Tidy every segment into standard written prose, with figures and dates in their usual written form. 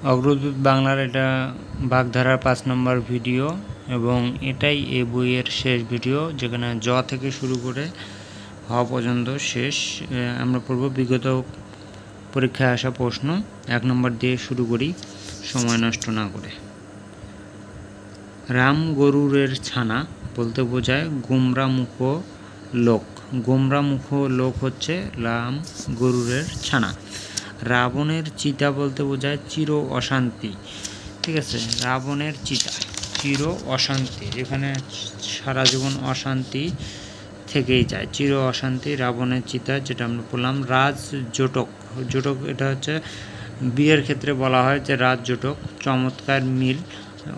অগ্রদূত বাংলার এটা বাগধারার 5 নম্বর ভিডিও এবং এটাই এই বইয়ের শেষ ভিডিও, যেখানে জ থেকে শুরু করে হ পর্যন্ত শেষ। আমরা পড়ব বিগত পরীক্ষায় আসা প্রশ্ন। 1 নম্বর দিয়ে শুরু করি সময় নষ্ট না করে। রাম গরুরের ছানা বলতে বোঝায় গোমরামুখ লোক। গোমরামুখ লোক হচ্ছে রাম গরুরের ছানা। রাবণের চিতা বলতে বোঝায় চির অশান্তি। ঠিক আছে, রাবণের চিতা চির অশান্তি, যেখানে সারা জীবন অশান্তি থেকেই যায়, চির অশান্তি রাবণের চিতা, যেটা আমরা বললাম। রাজ জটক, জটক এটা হচ্ছে বিয়ের ক্ষেত্রে বলা হয় যে রাজ জটক, চমৎকার মিল।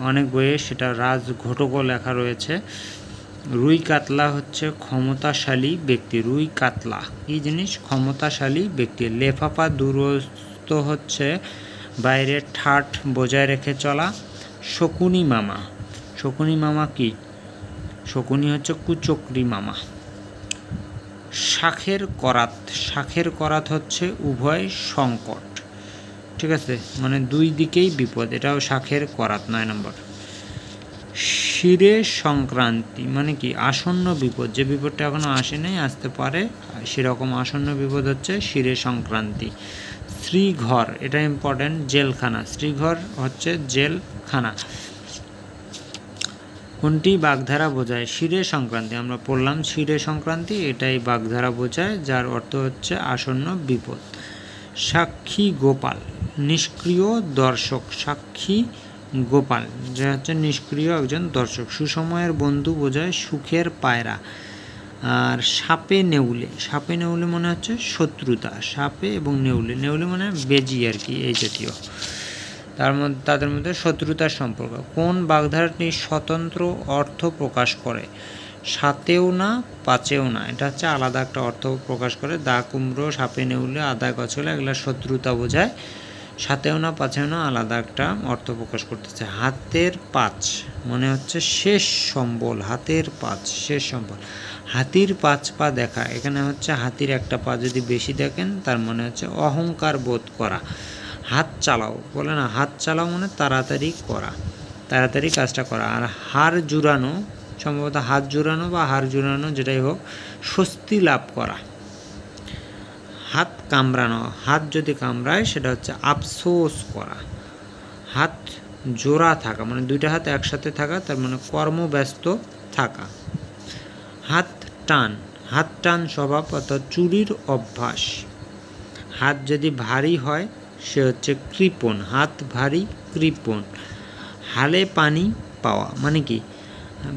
অনেক বইয়ে সেটা রাজ ঘটকও লেখা রয়েছে। রুই কাতলা হচ্ছে ক্ষমতাশালী ব্যক্তি। রুই কাতলা এই জিনিস ক্ষমতাশালী ব্যক্তি। লেফাফা দূরস্থ হচ্ছে বাইরে ঠাট বজায় রেখে চলা। শকুনি মামা, শকুনি মামা কি? শকুনি হচ্ছে কুচক্রি মামা। শাখের করাত, শাখের করাত হচ্ছে উভয় সংকট। ঠিক আছে, মানে দুই দিকেই বিপদ, এটাও শাখের করাত। 9 নম্বর। শিরে সংক্রান্তি মানে কি? আসন্ন বিপদ, যে বিপদটা এখনো আসে নাই, আসতে পারে, সেরকম আসন্ন বিপদ হচ্ছে শিরে সংক্রান্তি। শ্রীঘর এটা ইম্পর্টেন্ট, জেলখানা। শ্রীঘর হচ্ছে জেলখানা। কোনটি বাগধারা বোঝায়? শিরে সংক্রান্তি আমরা পড়লাম, শিরে সংক্রান্তি এটাই বাগধারা বোঝায়, যার অর্থ হচ্ছে আসন্ন বিপদ। সাক্ষী গোপাল নিষ্ক্রিয় দর্শক। সাক্ষী গোপাল যে হচ্ছে নিষ্ক্রিয় একজন দর্শক। সুসময়ের বন্ধু বোঝায় সুখের পায়রা। আর সাপে নেউলে, সাপে নেউলে মনে হচ্ছে শত্রুতা। সাপে এবং নেউলে, নেউলে মানে বেজি আর কি, এই জাতীয়। তাদের মধ্যে শত্রুতার সম্পর্ক। কোন বাগধারাটি স্বতন্ত্র অর্থ প্রকাশ করে? সাতেও না পাঁচেও না, এটা হচ্ছে আলাদা একটা অর্থ প্রকাশ করে। দা কুমড়ো, সাপে নেউলে, আদা গছলে, এগুলো শত্রুতা বোঝায়। সাতেও না পাঁচেও না আলাদা একটা অর্থ প্রকাশ করতেছে। হাতের পাঁচ মনে হচ্ছে শেষ সম্বল। হাতের পাঁচ শেষ সম্বল। হাতির 5 পা দেখা, এখানে হচ্ছে হাতির একটা পা যদি বেশি দেখেন তার মানে হচ্ছে অহংকার বোধ করা। হাত চালাও বলে না, হাত চালাও মানে তাড়াতাড়ি করা, তাড়াতাড়ি কাজটা করা। আর হাড় জুড়ানো, সম্ভবত হাত জুড়ানো বা হাড় জুড়ানো যেটাই হোক, স্বস্তি লাভ করা। হাত কামড়ানো, হাত যদি কামড়ায় সেটা হচ্ছে আফসোস করা। হাত জোড়া থাকা মানে দুইটা হাত একসাথে থাকা, তার মানে কর্মব্যস্ত থাকা। হাত টান, হাত টান স্বভাব অর্থাৎ চুরির অভ্যাস। হাত যদি ভারী হয় সে হচ্ছে কৃপণ। হাত ভারী, কৃপণ। হালে পানি পাওয়া মানে কি?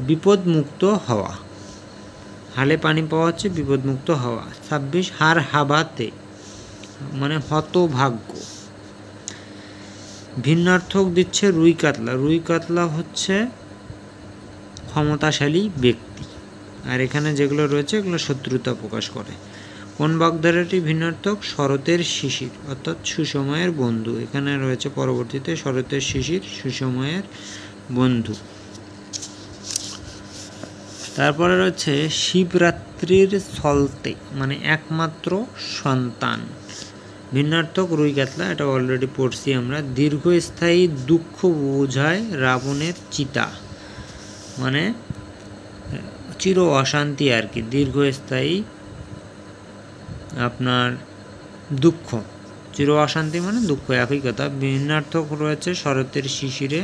বিপদমুক্ত হওয়া। হালে পানি পাওয়া হচ্ছে বিপদমুক্ত হওয়া। 26 হার হাবাতে মানে হতভাগ্য। ভিন্নার্থক দিচ্ছে রুই কাতলা। রুই কাতলা হচ্ছে ক্ষমতাশালী ব্যক্তি, আর এখানে যেগুলো রয়েছে এগুলো শত্রুতা প্রকাশ করে। কোন বাগধারাটি ভিন্নার্থক? শরতের শিশির অর্থাৎ সুসময়ের বন্ধু। এখানে রয়েছে পরবর্তীতে শরতের শিশির সুসময়ের বন্ধু। তারপরে রয়েছে শিবরাত্রির সলতে মানে একমাত্র সন্তান। ভিন্নার্থক রুই কাতলা, এটা অলরেডি পড়ছি আমরা। দীর্ঘস্থায়ী দুঃখ বোঝায় রাবণের চিতা, মানে চির অশান্তি আর কি। দীর্ঘস্থায়ী আপনার দুঃখ, চির অশান্তি মানে দুঃখ, একই কথা। ভিন্নার্থক রয়েছে শরতের শিশিরে,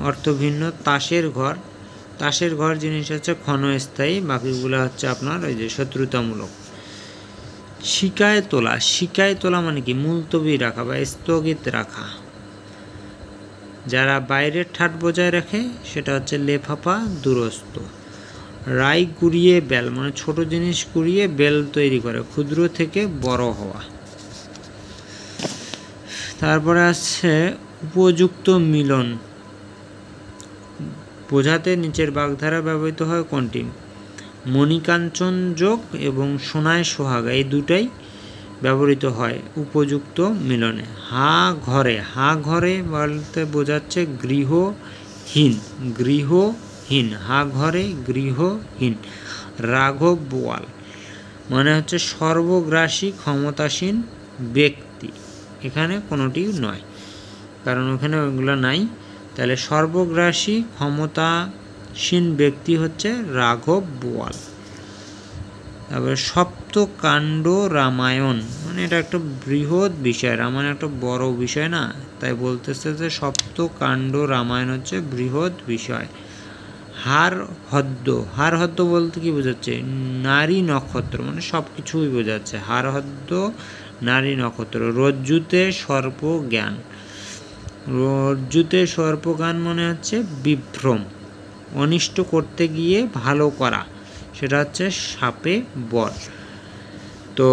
অর্থ ভিন্ন। তাসের ঘর, তাসের ঘর জিনিস হচ্ছে ক্ষণস্থায়ী, বাকিগুলো হচ্ছে আপনার ওই যে শত্রুতামূলক। শিকায় তোলা, শিকায় তোলা মানে কি? মুলতবি রাখা বা স্থগিত রাখা। যারা বাইরের ঠাট বজায় রাখে সেটা হচ্ছে লেফাফা দূরস্থ। রাই কুড়িয়ে বেল মানে ছোট জিনিস কুড়িয়ে বেল তৈরি করে, ক্ষুদ্র থেকে বড় হওয়া। তারপরে আছে উপযুক্ত মিলন বোঝাতে নিচের বাগধারা ব্যবহৃত হয় কোনটি? মণিকাঞ্চন যোগ এবং সোনায় সোহাগা, এই দুটাই ব্যবহৃত হয় উপযুক্ত মিলনে। হা ঘরে, হা ঘরে বলতে বোঝাচ্ছে গৃহহীন, গৃহহীন। হা ঘরে গৃহহীন। রাঘব বোয়াল মানে হচ্ছে সর্বগ্রাসী ক্ষমতাসীন ব্যক্তি, এখানে কোনোটি নয়। কারণ ওখানে ওইগুলো নাই। তাহলে সর্বগ্রাসী ক্ষমতাসীন ব্যক্তি হচ্ছে রাঘব বোয়াল। তারপরে সপ্তকাণ্ড রামায়ণ, মানে এটা একটা বৃহৎ বিষয়, রামায়ণ একটা বড় বিষয় না, তাই বলতেছে যে সপ্তকাণ্ড রামায়ণ হচ্ছে বৃহৎ বিষয়। হার হদ্দ বলতে কি বোঝাচ্ছে? নারী নক্ষত্র, মানে সব কিছুই বোঝাচ্ছে। হার হদ্দ নারী নক্ষত্র। রজ্জুতে সর্প জ্ঞান, রজ্জুতে সর্পজ্ঞান মনে হচ্ছে বিভ্রম। অনিষ্ট করতে গিয়ে ভালো করা, সেটা হচ্ছে সাপে বর। তো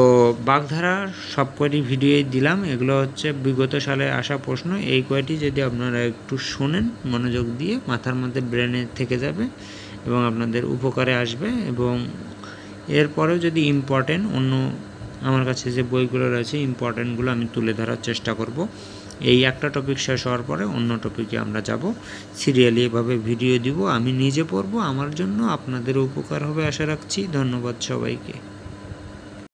বাগধারার সব কয়টি ভিডিওই দিলাম, এগুলো হচ্ছে বিগত সালে আসা প্রশ্ন। এই কয়টি যদি আপনারা একটু শোনেন মনোযোগ দিয়ে, মাথার মধ্যে ব্রেনে থেকে যাবে এবং আপনাদের উপকারে আসবে। এবং এরপরেও যদি ইম্পর্টেন্ট অন্য আমার কাছে যে বইগুলো রয়েছে ইম্পর্টেন্টগুলো আমি তুলে ধরার চেষ্টা করব। এই একটা টপিক শেষ হওয়ার পরে অন্য টপিকে আমরা যাব। সিরিয়ালি এভাবে ভিডিও দিব, আমি নিজে পড়ব, আমার জন্য আপনাদের উপকার হবে আশা রাখছি। ধন্যবাদ সবাইকে।